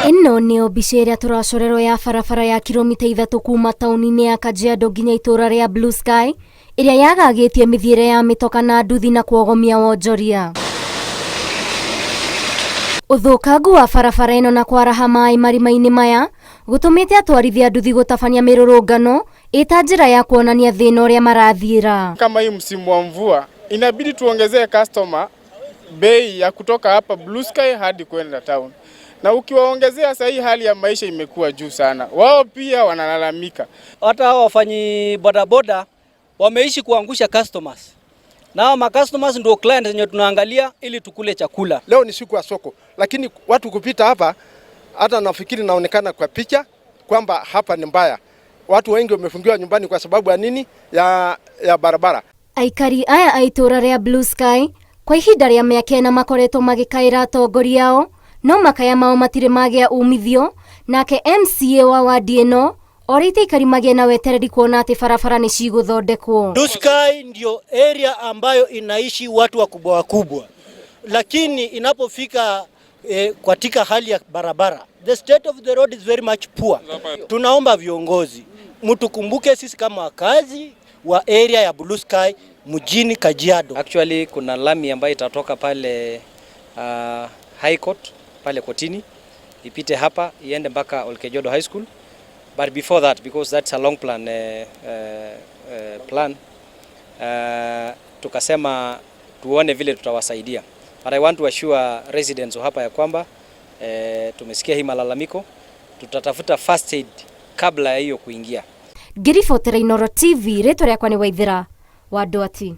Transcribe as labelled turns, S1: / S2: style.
S1: Ino ni obica iria turacorerwo ya barabara ya kilomita 3 kuma tauni-ini ya Kajiado nginya itura ria Blue Sky iria yagagitie mithiire ya mitoka na nduthi na kuogomia wonjoria. Uthukangu wa barabara ino na kwaraha mai marima-ini maya gutumite atwarithia nduthi gutabania mirurungano ita njira ya kuonania thina uria marathiira.
S2: Kama hii msimu wa mvua inabidi tuongezee customer bei ya kutoka hapa Blue Sky hadi kwenda town. Na ukiwaongezea sasa, hii hali ya maisha imekuwa juu sana. Wao pia wanalalamika.
S3: Hata hao wafanyi bodaboda wameishi kuangusha customers. Na hao customers ndio clients wenye tunaangalia ili tukule chakula.
S4: Leo ni siku ya soko, lakini watu kupita hapa hata nafikiri naonekana kwa picha kwamba hapa ni mbaya. Watu wengi wamefungiwa nyumbani kwa sababu ya nini? Ya barabara.
S1: Aikari aya aitura ria Blue Sky kwa ihinda ria miaka ena makoretwo magikaira atongoria yao, no makaya mao matire magia umithio, nake MCA wa wadi ino orite ikari magia na wetereri kuona ati barabara ni ciguthondekwo.
S5: Blue Sky ndio area ambayo inaishi watu wakubwa wakubwa, lakini inapofika katika hali ya barabara, the state of the road is very much poor. Tunaomba viongozi mtukumbuke sisi kama wakazi wa area ya Blue Sky mjini Kajiado.
S3: Actually kuna lami ambayo itatoka pale High Court pale kotini ipite hapa iende mpaka Olkejodo High School, but before that, because that's a long plan tukasema tuone vile tutawasaidia, but I want to assure residents hapa ya kwamba tumesikia hii malalamiko, tutatafuta first aid kabla ya hiyo kuingia.
S1: Ngiribotera Inooro TV, rĩtwa rĩakwa nĩ Waithĩra wa Ndwati.